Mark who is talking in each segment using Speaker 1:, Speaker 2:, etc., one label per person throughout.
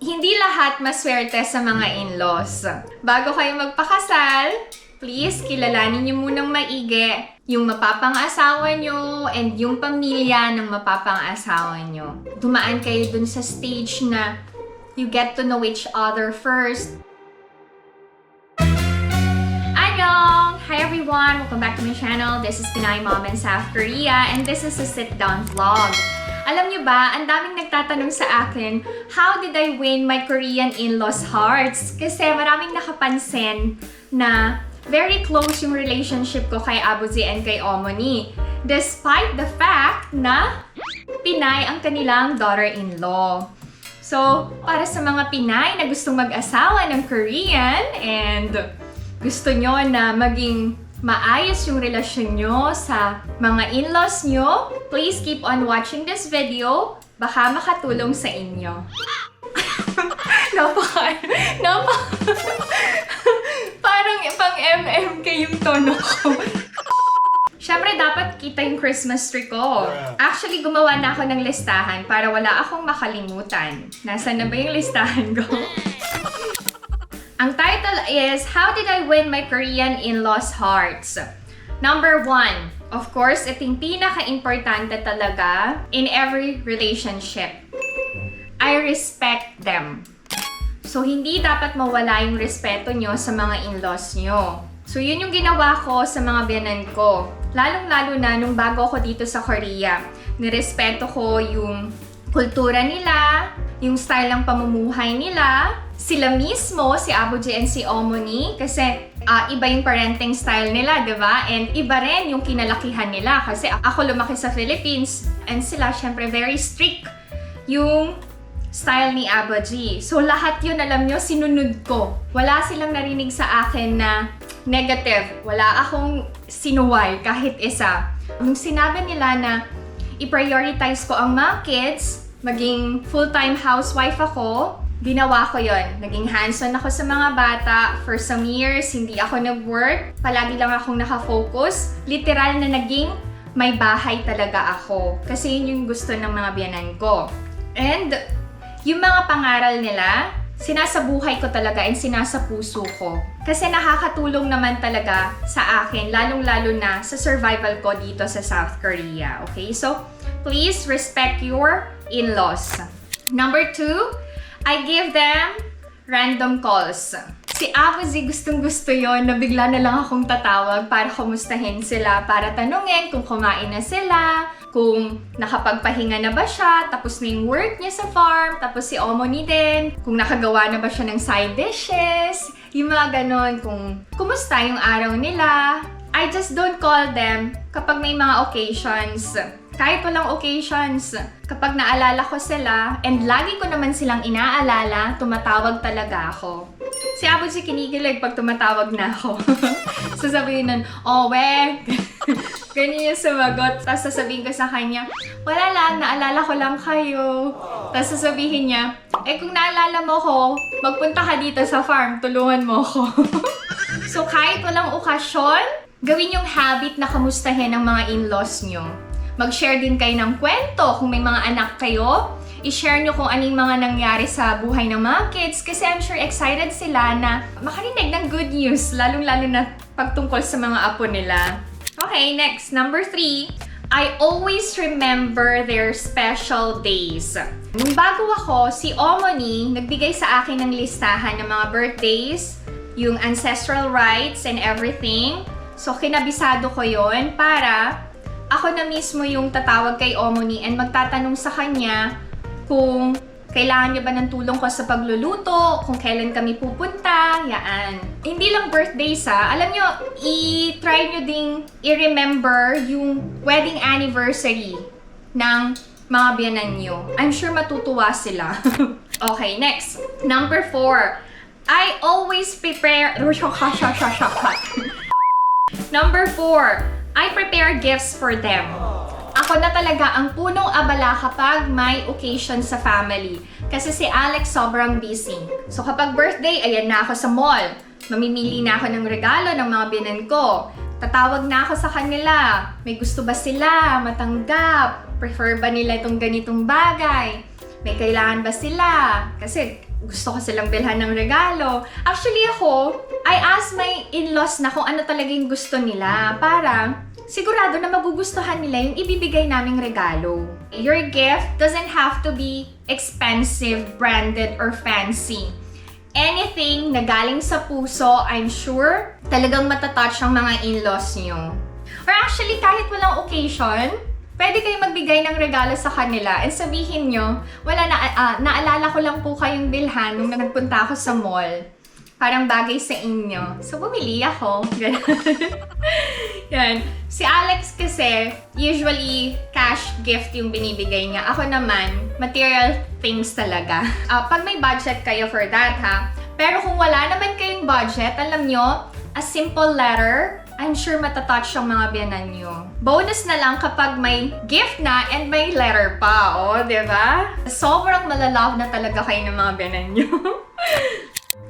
Speaker 1: Hindi lahat maswerte sa mga in-laws. Bago kayo magpakasal, please kilalanin niyo munang maigi yung mapapang-asawa nyo and yung pamilya ng mapapang-asawa nyo. Dumaan kayo dun sa stage na you get to know each other first. Annyeong! Hi everyone! Welcome back to my channel. This is Pinay Mom in South Korea and this is a sit-down vlog. Alam niyo ba, ang daming nagtatanong sa akin, how did I win my Korean in-laws' hearts? Kasi maraming nakapansin na very close yung relationship ko kay Abuzi and kay Omoni. Despite the fact na Pinay ang kanilang daughter-in-law. So, para sa mga Pinay na gustong mag-asawa ng Korean and gusto nyo na maging maayos yung relasyon nyo sa mga in-laws nyo, please keep on watching this video. Baka makatulong sa inyo. Parang pang MMK yung tono ko. Siyempre, dapat kita yung Christmas tree ko. Actually, gumawa na ako ng listahan para wala akong makalimutan. Nasaan na ba yung listahan ko? Ang title is, How Did I Win My Korean In-Laws' Hearts? Number 1, of course, ito yung pinaka-importante talaga in every relationship. I respect them. So, hindi dapat mawala yung respeto nyo sa mga in-laws nyo. So, yun yung ginawa ko sa mga biyanan ko. Lalong-lalo na nung bago ako dito sa Korea. Nirespeto ko yung kultura nila, yung style ng pamumuhay nila, sila mismo, si Abuji and si Omoni, kasi iba yung parenting style nila, di ba? And iba rin yung kinalakihan nila kasi ako lumaki sa Philippines and sila, syempre, very strict yung style ni Abuji. So, lahat yun, alam nyo, sinunod ko. Wala silang narinig sa akin na negative. Wala akong sinuway kahit isa. Nung sinabi nila na i-prioritize ko ang mga kids, maging full-time housewife ako, ginawa ko yon. Naging hands-on ako sa mga bata. For some years, hindi ako nag-work. Palagi lang akong nakafocus. Literal na naging may bahay talaga ako. Kasi yun yung gusto ng mga biyanan ko. And yung mga pangaral nila, sinasabuhay ko talaga and sinasapuso ko. Kasi nakakatulong naman talaga sa akin, lalong-lalo na sa survival ko dito sa South Korea. Okay? So, please respect your in-laws. Number 2, I give them random calls. Si Abuzi gustong-gusto yon na bigla na lang akong tatawag para kumustahin sila, para tanungin kung kumain na sila, kung nakapagpahinga na ba siya, tapos na yung work niya sa farm, tapos si Omoni din, kung nakagawa na ba siya ng side dishes, yung mga ganon, kung kumusta yung araw nila. I just don't call them kapag may mga occasions. Kahit walang occasions, kapag naalala ko sila, and lagi ko naman silang inaalala, tumatawag talaga ako. Si Abuji kinikilig pag tumatawag na ako. Sasabihin nun, oh, we, ganyan yung sumagot. Tapos sasabihin ko sa kanya, wala lang, naalala ko lang kayo. Tapos sasabihin niya, kung naalala mo ko, magpunta ka dito sa farm, tulungan mo ko. So kahit walang okasyon, gawin yung habit na kamustahin ng mga in-laws nyo. Mag-share din kayo ng kwento kung may mga anak kayo. I-share nyo kung anong mga nangyari sa buhay ng mga kids kasi I'm sure excited sila na makarinig ng good news, lalong-lalo na pagtungkol sa mga apo nila. Okay, next. Number 3, I always remember their special days. Nung bago ako, si Omoni nagbigay sa akin ng listahan ng mga birthdays, yung ancestral rites and everything. So, kinabisado ko yon para ako na mismo yung tatawag kay Omoni and magtatanong sa kanya kung kailangan niya ba ng tulong ko sa pagluluto, kung kailan kami pupunta, yaan. Hindi lang birthdays alam nyo, i-try nyo ding i-remember yung wedding anniversary ng mga biyanan nyo. I'm sure matutuwa sila. Okay, next. Number 4, I always prepare... Number 4, I prepare gifts for them. Ako na talaga ang punong abala kapag may occasion sa family. Kasi si Alex sobrang busy. So kapag birthday, ayan na ako sa mall. Mamimili na ako ng regalo ng mga biyanan ko. Tatawag na ako sa kanila. May gusto ba sila? Matanggap? Prefer ba nila itong ganitong bagay? May kailangan ba sila? Kasi gusto ko silang bilhan ng regalo. Actually ako, I asked my in-laws na kung ano talaga yung gusto nila para sigurado na magugustuhan nila yung ibibigay naming regalo. Your gift doesn't have to be expensive, branded, or fancy. Anything na galing sa puso, I'm sure, talagang matatouch ang mga in-laws nyo. Or actually, kahit walang occasion, pwede kayo magbigay ng regalo sa kanila and sabihin nyo, naalala ko lang po kayong bilhan nung nagpunta ako sa mall. Parang bagay sa inyo. So, bumili ako. Yan. Si Alex kasi, usually, cash gift yung binibigay niya. Ako naman, material things talaga. Pag may budget kayo for that, ha? Pero kung wala naman kayong budget, alam nyo, a simple letter, I'm sure matatouch yung mga biyanan nyo. Bonus na lang kapag may gift na and may letter pa, oh, di ba? Sobrang malalove na talaga kayo ng mga biyanan nyo.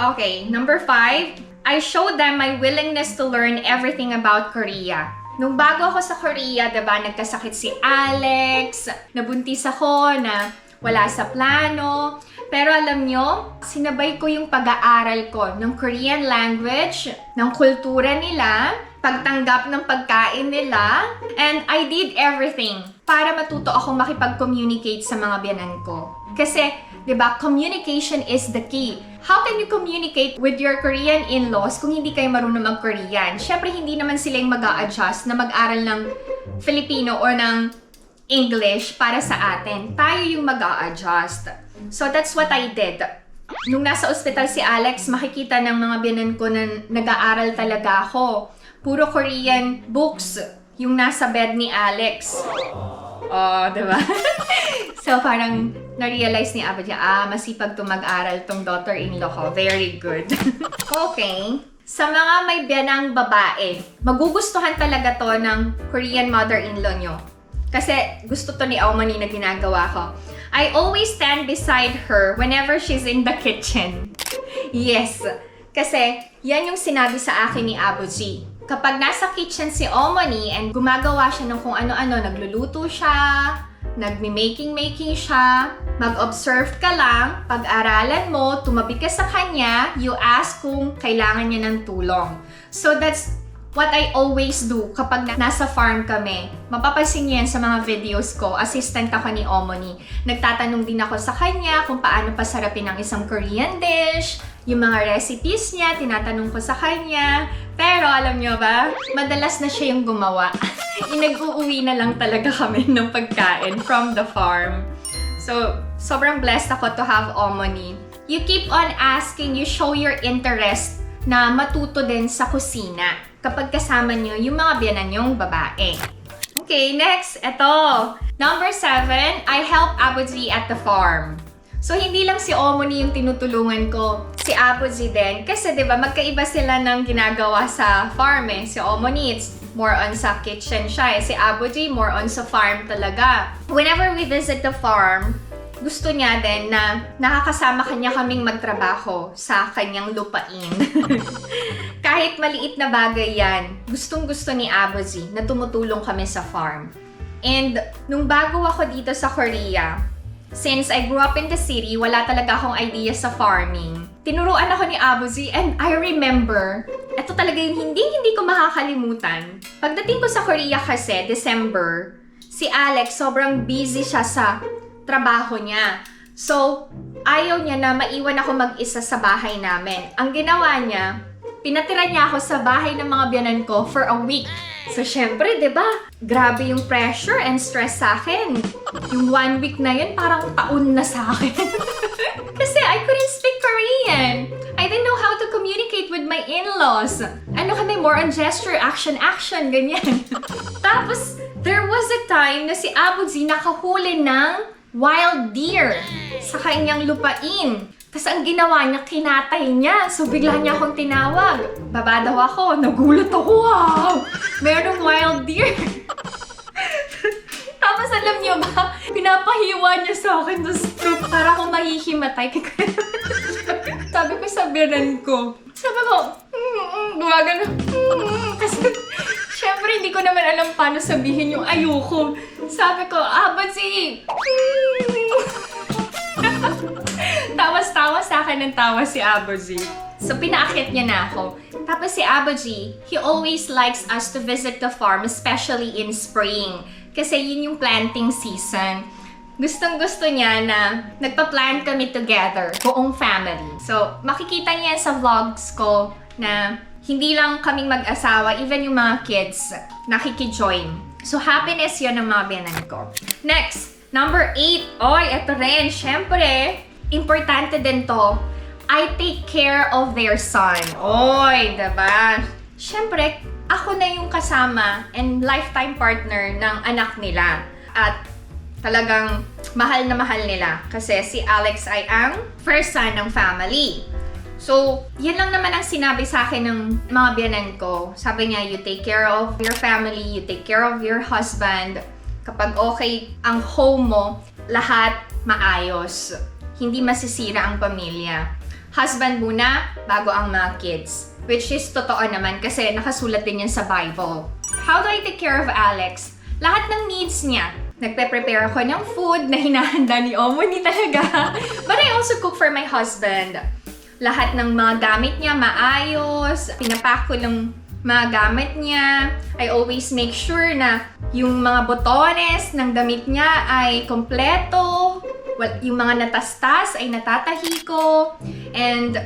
Speaker 1: Okay, number 5, I showed them my willingness to learn everything about Korea. Nung bago ako sa Korea, diba, nagkasakit si Alex, nabuntis ako na wala sa plano. Pero alam nyo, sinabay ko yung pag-aaral ko ng Korean language, ng kultura nila, pagtanggap ng pagkain nila, and I did everything para matuto ako makipag-communicate sa mga biyanan ko. Kasi, di ba, communication is the key. How can you communicate with your Korean in-laws kung hindi kayo marunong mag-Korean? Syempre, hindi naman sila yung mag-a-adjust na mag-aral ng Filipino or ng English para sa atin. Tayo yung mag-a-adjust. So, that's what I did. Nung nasa ospital si Alex, makikita ng mga biyanan ko na nag-aaral talaga ako. Puro Korean books yung nasa bed ni Alex. Oh, diba? So, parang na-realize ni Abba niya, masipag to mag-aral tong daughter-in-law ko. Very good. Okay. Sa mga may biyanang babae, magugustuhan talaga to ng Korean mother-in-law nyo. Kasi gusto to ni Aumani na ginagawa ko. I always stand beside her whenever she's in the kitchen. Yes. Kasi yan yung sinabi sa akin ni Abu G. Kapag nasa kitchen si Aumani and gumagawa siya ng kung ano-ano, nagluluto siya, nagmi-making siya, mag-observe ka lang, pag-aralan mo, tumabi ka sa kanya, you ask kung kailangan niya ng tulong. So that's what I always do kapag nasa farm kami. Mapapansin niyo yan sa mga videos ko. Assistant ako ni Aumani. Nagtatanong din ako sa kanya kung paano pasarapin ang isang Korean dish, yung mga recipes niya, tinatanong ko sa kanya. Pero alam niyo ba, madalas na siya yung gumawa. Nag-uuwi na lang talaga kami ng pagkain from the farm. So, sobrang blessed ako to have Aumani. You keep on asking, you show your interest na matuto din sa kusina kapag kasama nyo yung mga biyanan nyong babae. Okay, next, ito. Number 7, I help Abu G at the farm. So, hindi lang si Aumani yung tinutulungan ko, si Abu G din. Kasi, di ba, magkaiba sila ng ginagawa sa farm eh. Si Aumani, it's more on sa kitchen siya eh. Si Abu G, more on sa farm talaga. Whenever we visit the farm, gusto niya din na nakakasama kanya kaming magtrabaho sa kanyang lupain. Kahit maliit na bagay yan, gustong-gusto ni Abu G na tumutulong kami sa farm. And nung bago ako dito sa Korea, since I grew up in the city, wala talaga akong idea sa farming. Tinuruan ako ni Abu G and I remember, ito talaga yung hindi ko makakalimutan. Pagdating ko sa Korea kasi, December, si Alex sobrang busy siya sa trabaho niya. So, ayaw niya na maiwan ako mag-isa sa bahay namin. Ang ginawa niya, pinatira niya ako sa bahay ng mga biyanan ko for a week. So, syempre, di ba? Grabe yung pressure and stress sa akin. Yung 1 week na yun, parang taon na sa akin. Kasi I couldn't speak Korean. I didn't know how to communicate with my in-laws. Ano kami, more on gesture, action, ganyan. Tapos, there was a time na si Abu G nakahuli ng wild deer sa kanyang lupain. Tapos ang ginawa niya, kinatay niya. So bigla niya akong tinawag. Baba daw ako. Nagulat ako. Wow! Merong wild deer. Tapos alam niyo ba, pinapahiwa niya sa akin. Tapos para akong mahihimatay. Sabi ko sa biyanan ko. Gumagano. Kasi syempre hindi ko naman alam paano sabihin yung ayoko. Sabi ko, Abu G. tawas-tawa sa akin ng tawa si Aboji. So, pinaakit niya na ako. Tapos si Aboji, he always likes us to visit the farm, especially in spring. Kasi yun yung planting season. Gustong-gusto niya na nagpa-plant kami together, buong family. So, makikita niya sa vlogs ko na hindi lang kaming mag-asawa, even yung mga kids nakiki-join. So, happiness yun ng mga biyanan ko. Next, number 8. Oy, eto rin. Siyempre, importante din to. I take care of their son. Oy, diba? Siyempre, ako na yung kasama and lifetime partner ng anak nila. At talagang mahal na mahal nila. Kasi si Alex ay ang first son ng family. So, yan lang naman ang sinabi sa akin ng mga biyanan ko. Sabi niya, you take care of your family, you take care of your husband. Kapag okay ang home mo, lahat maayos. Hindi masisira ang pamilya. Husband muna, bago ang mga kids. Which is totoo naman kasi nakasulat din yan sa Bible. How do I take care of Alex? Lahat ng needs niya. Nagpe-prepare ako ng food na hinahanda ni Omoni talaga. But I also cook for my husband. Lahat ng mga gamit niya maayos. Pinapack ko ng mga gamit niya. I always make sure na yung mga botones ng damit niya ay kompleto. Yung mga natastas ay natatahi ko. And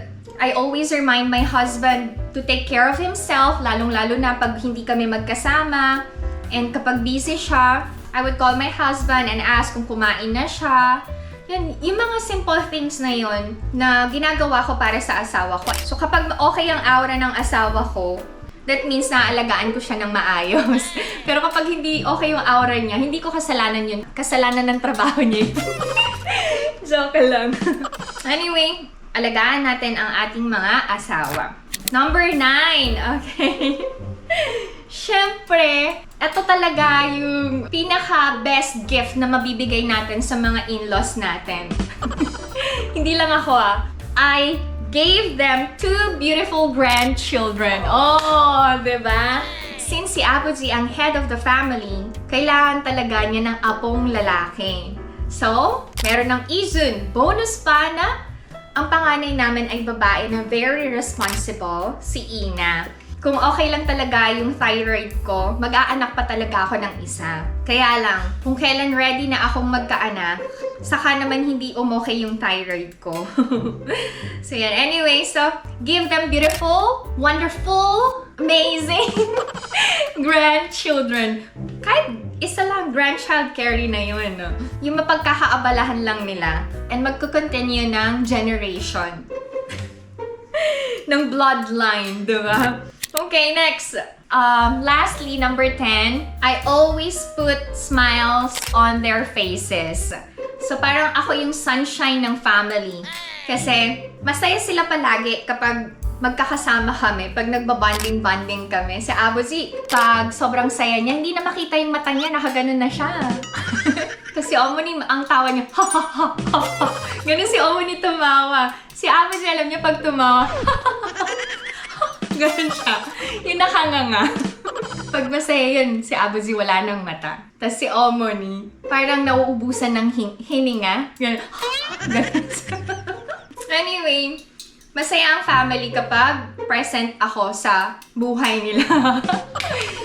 Speaker 1: I always remind my husband to take care of himself, lalong-lalo na pag hindi kami magkasama. And kapag busy siya, I would call my husband and ask kung kumain na siya. Yun, yung mga simple things na yun na ginagawa ko para sa asawa ko. So kapag okay ang aura ng asawa ko, that means naalagaan ko siya ng maayos. Pero kapag hindi okay yung aura niya, hindi ko kasalanan yun. Kasalanan ng trabaho niya. Joke lang. Anyway, alagaan natin ang ating mga asawa. Number 9. Okay. Siyempre, ito talaga yung pinaka-best gift na mabibigay natin sa mga in-laws natin. Hindi lang ako I gave them 2 beautiful grandchildren. Oh, diba? Since si Aboji ang head of the family, kailangan talaga niya ng apong lalaki. So, meron ng Izun. Bonus pa na ang panganay namin ay babae na very responsible, si Ina. Kung okay lang talaga yung thyroid ko, mag-aanak pa talaga ako ng isa. Kaya lang, kung kailan ready na akong magkaanak, saka naman hindi umokay yung thyroid ko. So yan, anyway, so give them beautiful, wonderful, amazing grandchildren. Kahit isa lang, grandchild carry na yun. No? Yung mapagkakaabalahan lang nila and magko-continue ng generation. Ng bloodline, diba? Okay, next. Lastly, number 10, I always put smiles on their faces. So parang ako yung sunshine ng family. Kasi masaya sila palagi kapag magkakasama kami, pag nagbabanding-banding kami. Si Aboji, pag sobrang saya niya, hindi na makita yung mata niya, nakaganon na siya. Kasi Omoni, ang tawa niya, ha ha ha ha ha. Ganun si Omoni tumawa. Si Aboji, alam niya pag tumawa, ganun siya. Yung nakanganga. Pag masaya yun, si Aboji wala ng mata. Tapos si Omoni, parang nauubusan ng hininga. Ganun. Ganun siya. Anyway, masaya ang family kapag present ako sa buhay nila.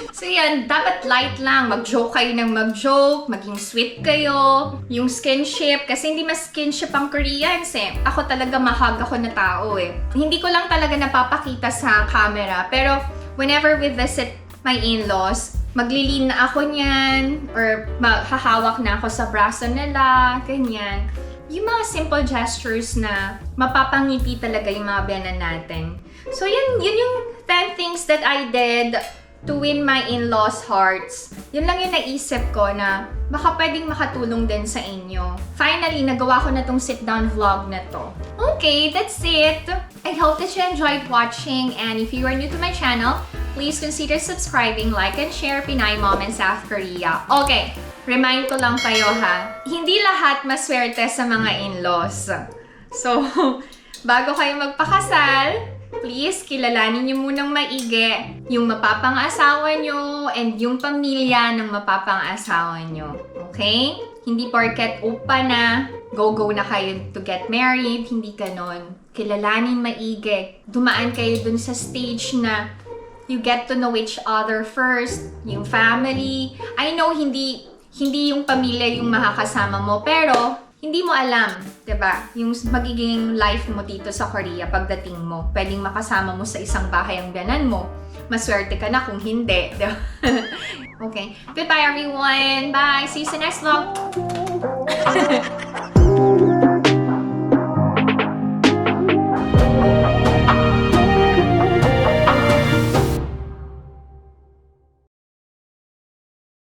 Speaker 1: So yan, dapat light lang. Mag-joke kayo ng mag-joke, maging sweet kayo. Yung skinship, kasi hindi mas skinship ang Koreans eh. Ako talaga mahag ako na tao eh. Hindi ko lang talaga napapakita sa camera. Pero whenever we visit my in-laws, maglilin na ako niyan, or hahawak na ako sa braso nila, ganyan. Yung mga simple gestures na mapapangiti talaga yung mga biyanan natin. So yun yung 10 things that I did to win my in-laws' hearts. Yun lang yung naisip ko na baka pwedeng makatulong din sa inyo. Finally, nagawa ko na tong sit-down vlog na to. Okay, that's it. I hope that you enjoyed watching, and if you are new to my channel, please consider subscribing, like, and share Pinay Mom in South Korea. Okay, remind ko lang kayo ha, hindi lahat maswerte sa mga in-laws. So, bago kayo magpakasal, please, kilalanin niyo munang maigi yung mapapang-asawa niyo and yung pamilya ng mapapang-asawa niyo. Okay? Hindi porket upa na, go na kayo to get married, hindi ganon. Kilalanin maigi. Dumaan kayo dun sa stage na you get to know each other first, yung family. I know hindi yung pamilya yung makakasama mo, pero hindi mo alam, 'di ba? Yung magiging life mo dito sa Korea pagdating mo. Pwedeng makasama mo sa isang bahay ang biyanan mo. Maswerte ka na kung hindi, 'di ba? Okay. Goodbye everyone. Bye. See you sa next vlog.